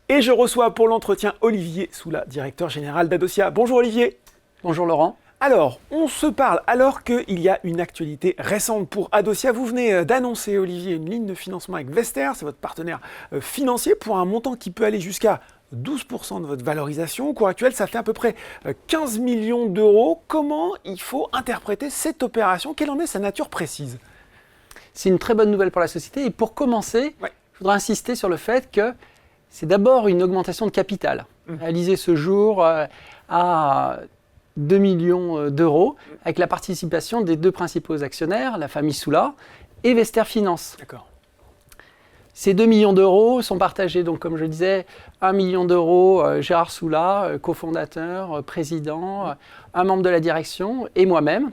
Et je reçois pour l'entretien Olivier Soula, directeur général d'Adosia. Bonjour Olivier. Bonjour Laurent. Alors, on se parle alors qu'il y a une actualité récente pour Adosia. Vous venez d'annoncer, Olivier, une ligne de financement avec Vester, c'est votre partenaire financier, pour un montant qui peut aller jusqu'à 12% de votre valorisation. Au cours actuel, ça fait à peu près 15 millions d'euros. Comment il faut interpréter cette opération? Quelle en est sa nature précise? C'est une très bonne nouvelle pour la société. Et pour commencer, je voudrais insister sur le fait que c'est d'abord une augmentation de capital, réalisée ce jour à 2 millions d'euros, avec la participation des deux principaux actionnaires, la famille Soula et Vester Finance. D'accord. Ces 2 millions d'euros sont partagés, donc, comme je disais, 1 million d'euros, Gérard Soula, cofondateur, président, un membre de la direction et moi-même,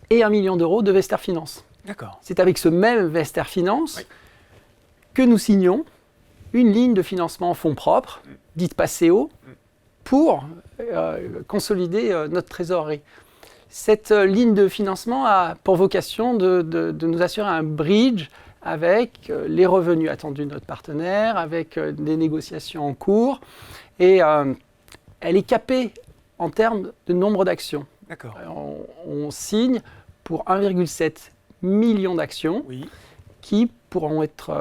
et 1 million d'euros de Vester Finance. D'accord. C'est avec ce même Vester Finance que nous signons une ligne de financement en fonds propres, dite PACEO, pour consolider notre trésorerie. Cette ligne de financement a pour vocation de nous assurer un bridge avec les revenus attendus de notre partenaire, avec des négociations en cours. Et elle est capée en termes de nombre d'actions. D'accord. On signe pour 1,7 million d'actions qui pourront être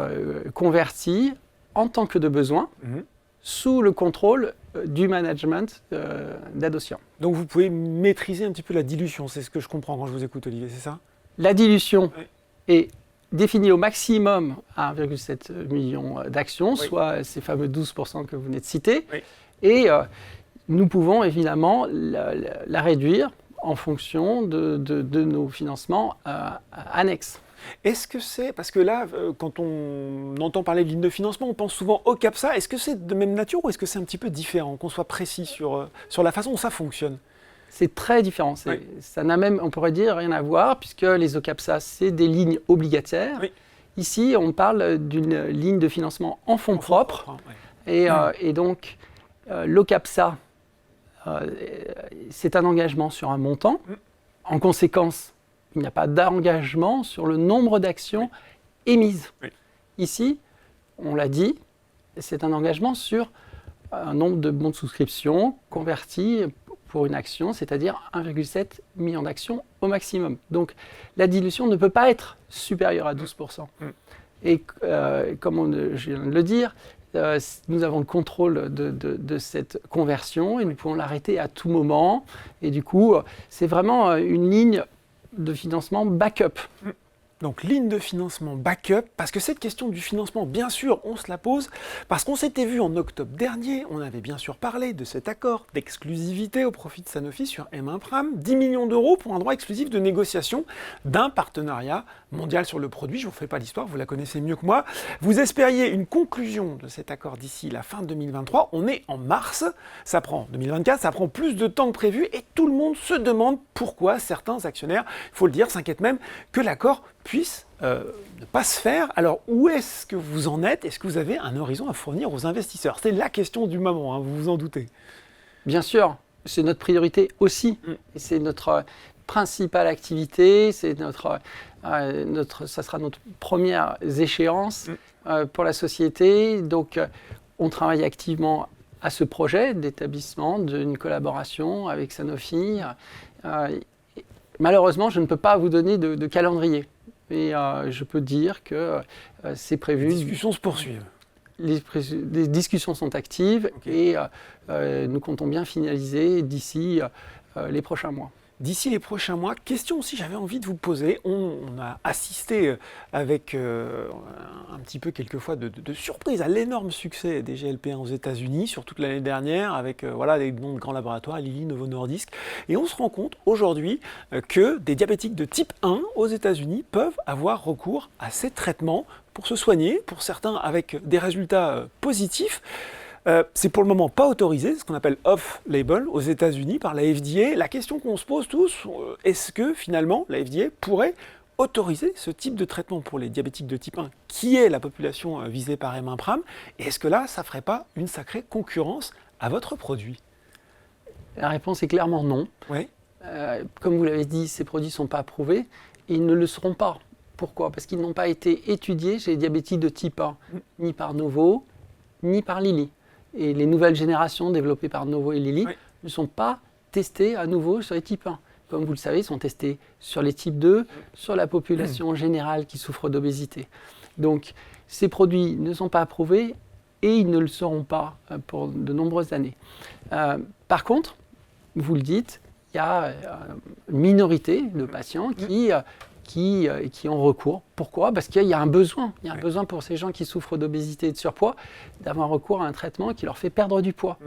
converties en tant que de besoin sous le contrôle du management d'Adosia. Donc vous pouvez maîtriser un petit peu la dilution, c'est ce que je comprends quand je vous écoute, Olivier, c'est ça? La dilution est définie au maximum à 1,7 million d'actions, soit ces fameux 12% que vous venez de citer. Et nous pouvons évidemment la réduire en fonction de nos financements annexes. Est-ce que c'est, parce que là, quand on entend parler de ligne de financement, on pense souvent au CAPSA. Est-ce que c'est de même nature ou est-ce que c'est un petit peu différent, qu'on soit précis sur la façon dont ça fonctionne? C'est très différent. Ça n'a même, on pourrait dire, rien à voir, puisque les OCAPSA, c'est des lignes obligataires. Ici, on parle d'une ligne de financement en fonds propres. Et donc, l'OCAPSA, c'est un engagement sur un montant. En conséquence, il n'y a pas d'engagement sur le nombre d'actions émises. Ici, on l'a dit, c'est un engagement sur un nombre de bons de souscription convertis pour une action, c'est-à-dire 1,7 million d'actions au maximum. Donc, la dilution ne peut pas être supérieure à 12%. Et comme je viens de le dire, nous avons le contrôle de cette conversion et nous pouvons l'arrêter à tout moment. Et du coup, c'est vraiment une ligne de financement backup. Donc ligne de financement backup, parce que cette question du financement, bien sûr, on se la pose, parce qu'on s'était vu en octobre dernier, on avait bien sûr parlé de cet accord d'exclusivité au profit de Sanofi sur M1 Pram, 10 millions d'euros pour un droit exclusif de négociation d'un partenariat mondial sur le produit. Je ne vous fais pas l'histoire, vous la connaissez mieux que moi. Vous espériez une conclusion de cet accord d'ici la fin 2023, on est en mars, ça prend 2024, ça prend plus de temps que prévu et tout le monde se demande pourquoi certains actionnaires, il faut le dire, s'inquiètent même que l'accord puisse ne pas se faire. Alors, où est-ce que vous en êtes? Est-ce que vous avez un horizon à fournir aux investisseurs? C'est la question du moment, vous vous en doutez. Bien sûr, c'est notre priorité aussi. Et c'est notre principale activité, c'est ça sera notre première échéance pour la société. Donc, on travaille activement à ce projet d'établissement d'une collaboration avec Sanofi. Malheureusement, je ne peux pas vous donner de calendrier. Et je peux dire que c'est prévu. Les discussions se poursuivent. Les discussions sont actives et nous comptons bien finaliser d'ici les prochains mois. D'ici les prochains mois, question aussi j'avais envie de vous poser. On a assisté avec un petit peu quelquefois de surprise à l'énorme succès des GLP-1 aux États-Unis sur toute l'année dernière avec des noms de grands laboratoires, Lilly, Novo Nordisk. Et on se rend compte aujourd'hui que des diabétiques de type 1 aux États-Unis peuvent avoir recours à ces traitements pour se soigner, pour certains avec des résultats positifs. C'est pour le moment pas autorisé, ce qu'on appelle off-label aux États-Unis par la FDA. La question qu'on se pose tous, est-ce que finalement la FDA pourrait autoriser ce type de traitement pour les diabétiques de type 1, qui est la population visée par M1 Pram? Et est-ce que là, ça ne ferait pas une sacrée concurrence à votre produit? La réponse est clairement non. Comme vous l'avez dit, ces produits ne sont pas approuvés et ils ne le seront pas. Pourquoi? Parce qu'ils n'ont pas été étudiés chez les diabétiques de type 1, ni par Novo, ni par Lilly. et les nouvelles générations développées par Novo et Lilly ne sont pas testées à nouveau sur les types 1. Comme vous le savez, ils sont testés sur les types 2, sur la population générale qui souffre d'obésité. Donc, ces produits ne sont pas approuvés et ils ne le seront pas pour de nombreuses années. Par contre, vous le dites, il y a une minorité de patients qui ont recours. Pourquoi ? Parce qu'il y a un besoin. Il y a un besoin pour ces gens qui souffrent d'obésité et de surpoids d'avoir recours à un traitement qui leur fait perdre du poids.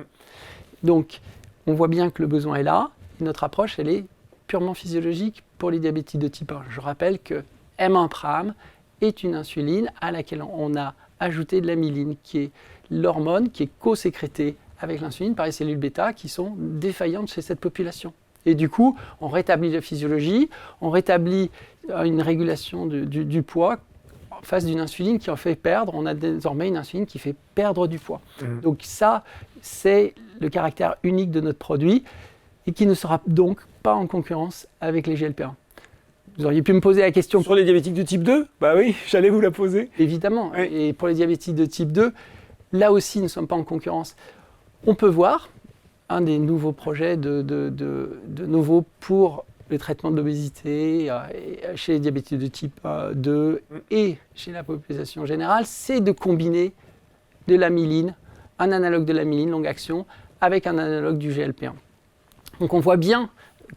Donc, on voit bien que le besoin est là. Et notre approche, elle est purement physiologique pour les diabétiques de type 1. Je rappelle que M1-PRAM est une insuline à laquelle on a ajouté de l'amyline, qui est l'hormone qui est co-sécrétée avec l'insuline par les cellules bêta qui sont défaillantes chez cette population. Et du coup, on rétablit la physiologie, on rétablit une régulation du poids en face d'une insuline qui en fait perdre. On a désormais une insuline qui fait perdre du poids. Donc ça, c'est le caractère unique de notre produit et qui ne sera donc pas en concurrence avec les GLP-1. Vous auriez pu me poser la question... Sur les diabétiques de type 2 ? Bah oui, j'allais vous la poser. Évidemment. Oui. Et pour les diabétiques de type 2, là aussi, nous ne sommes pas en concurrence. On peut voir un des nouveaux projets de Novo pour le traitement de l'obésité chez les diabétiques de type 2 et chez la population générale, c'est de combiner de l'amyline, un analogue de l'amyline longue action, avec un analogue du GLP-1. Donc on voit bien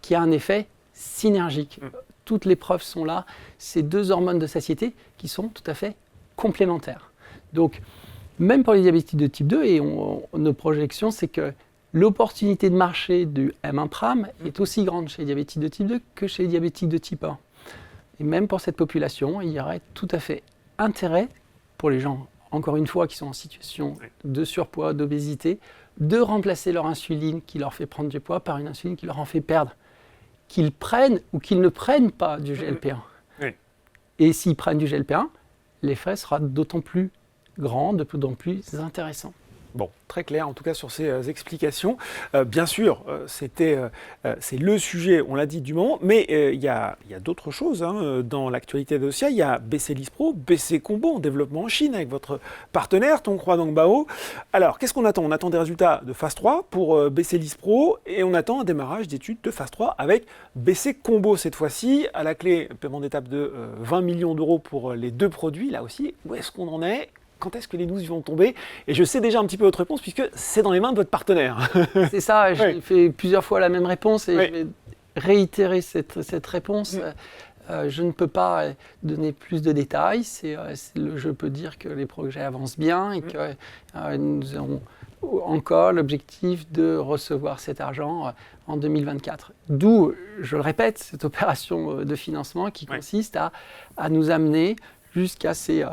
qu'il y a un effet synergique. Toutes les preuves sont là. Ces deux hormones de satiété qui sont tout à fait complémentaires. Donc, même pour les diabétiques de type 2, et nos projections, c'est que l'opportunité de marché du M1-PRAM est aussi grande chez les diabétiques de type 2 que chez les diabétiques de type 1. Et même pour cette population, il y aurait tout à fait intérêt pour les gens, encore une fois, qui sont en situation de surpoids, d'obésité, de remplacer leur insuline qui leur fait prendre du poids par une insuline qui leur en fait perdre. Qu'ils prennent ou qu'ils ne prennent pas du GLP-1. Et s'ils prennent du GLP-1, l'effet sera d'autant plus grand, d'autant plus intéressant. Bon, très clair en tout cas sur ces explications. Bien sûr, c'est le sujet, on l'a dit, du moment, mais il y a d'autres choses dans l'actualité de Dosia. Il y a BC Lispro, BC Combo en développement en Chine avec votre partenaire, Tongkroa Dongbao. Alors, qu'est-ce qu'on attend ? On attend des résultats de phase 3 pour BC Lispro et on attend un démarrage d'études de phase 3 avec BC Combo cette fois-ci. À la clé, paiement d'étape de 20 millions d'euros pour les deux produits. Là aussi, où est-ce qu'on en est ? Quand est-ce que les news vont tomber ? Et je sais déjà un petit peu votre réponse puisque c'est dans les mains de votre partenaire. C'est ça, j'ai fait plusieurs fois la même réponse et je vais réitérer cette réponse. Je ne peux pas donner plus de détails. Je peux dire que les projets avancent bien et que nous avons encore l'objectif de recevoir cet argent en 2024. D'où, je le répète, cette opération de financement qui consiste à nous amener jusqu'à ces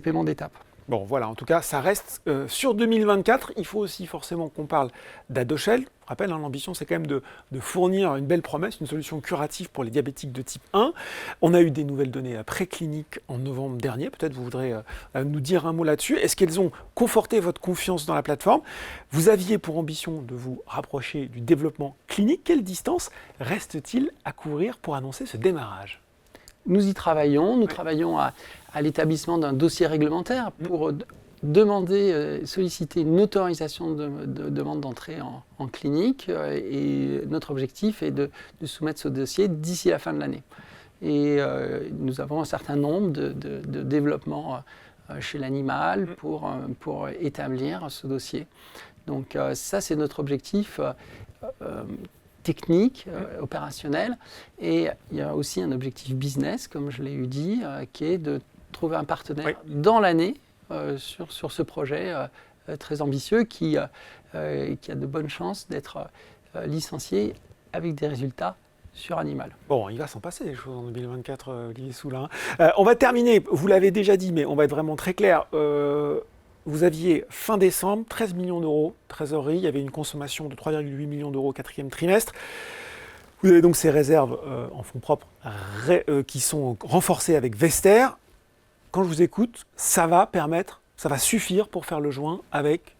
paiements d'étape. Bon, voilà, en tout cas, ça reste sur 2024. Il faut aussi forcément qu'on parle d'Adoshel. Je rappelle, l'ambition, c'est quand même de fournir une belle promesse, une solution curative pour les diabétiques de type 1. On a eu des nouvelles données précliniques en novembre dernier. Peut-être vous voudrez nous dire un mot là-dessus. Est-ce qu'elles ont conforté votre confiance dans la plateforme ? Vous aviez pour ambition de vous rapprocher du développement clinique. Quelle distance reste-t-il à couvrir pour annoncer ce démarrage ? Nous y travaillons. Nous travaillons à l'établissement d'un dossier réglementaire pour solliciter une autorisation de demande d'entrée en clinique. Et notre objectif est de soumettre ce dossier d'ici la fin de l'année. Et nous avons un certain nombre de développements chez l'animal pour établir ce dossier. Donc ça, c'est notre objectif technique, opérationnel. Et il y a aussi un objectif business, comme je l'ai dit, qui est de trouver un partenaire dans l'année sur ce projet très ambitieux qui a de bonnes chances d'être licencié avec des résultats sur animal. Bon, il va s'en passer des choses en 2024, Olivier Soulin. On va terminer, vous l'avez déjà dit, mais on va être vraiment très clair. Vous aviez fin décembre 13 millions d'euros trésorerie, il y avait une consommation de 3,8 millions d'euros au quatrième trimestre. Vous avez donc ces réserves en fonds propres qui sont renforcées avec Vester. Quand je vous écoute, ça va suffire pour faire le joint avec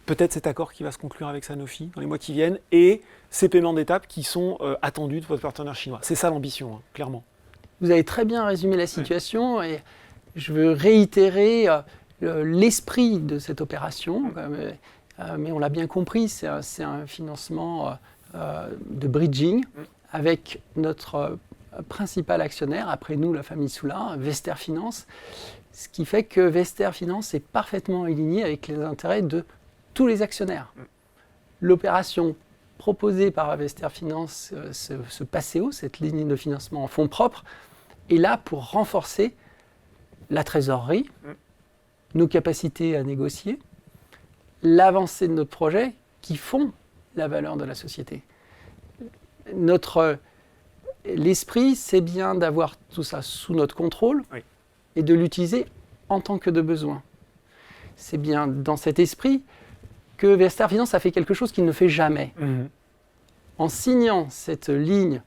peut-être cet accord qui va se conclure avec Sanofi dans les mois qui viennent et ces paiements d'étape qui sont attendus de votre partenaire chinois. C'est ça l'ambition, clairement. Vous avez très bien résumé la situation et je veux réitérer l'esprit de cette opération, mais on l'a bien compris, c'est un financement de bridging avec notre principal actionnaire, après nous la famille Soula, Vester Finance, ce qui fait que Vester Finance est parfaitement aligné avec les intérêts de tous les actionnaires. L'opération proposée par Vester Finance, ce PACEO, cette ligne de financement en fonds propres, est là pour renforcer la trésorerie, nos capacités à négocier, l'avancée de notre projet qui font la valeur de la société. L'esprit, c'est bien d'avoir tout ça sous notre contrôle et de l'utiliser en tant que de besoin. C'est bien dans cet esprit que Vester Finance a fait quelque chose qu'il ne fait jamais. En signant cette ligne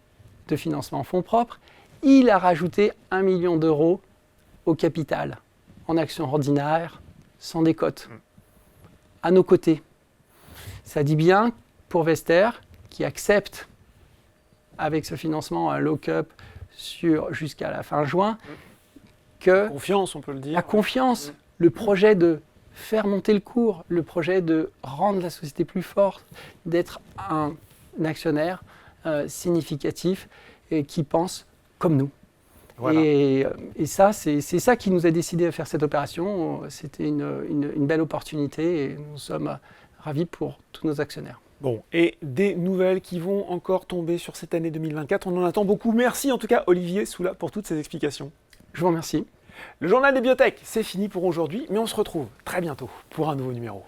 de financement en fonds propres, il a rajouté 1 million d'euros au capital, en actions ordinaires, sans décote, à nos côtés. Ça dit bien pour Vester, qui accepte avec ce financement un lock-up jusqu'à la fin juin, que confiance, on peut le dire. La confiance, le projet de faire monter le cours, le projet de rendre la société plus forte, d'être un actionnaire significatif et qui pense comme nous. Voilà. Et ça, c'est ça qui nous a décidé à faire cette opération. C'était une belle opportunité et nous sommes ravis pour tous nos actionnaires. Bon, et des nouvelles qui vont encore tomber sur cette année 2024. On en attend beaucoup. Merci en tout cas Olivier Soula pour toutes ces explications. Je vous remercie. Le journal des biotech, c'est fini pour aujourd'hui, mais on se retrouve très bientôt pour un nouveau numéro.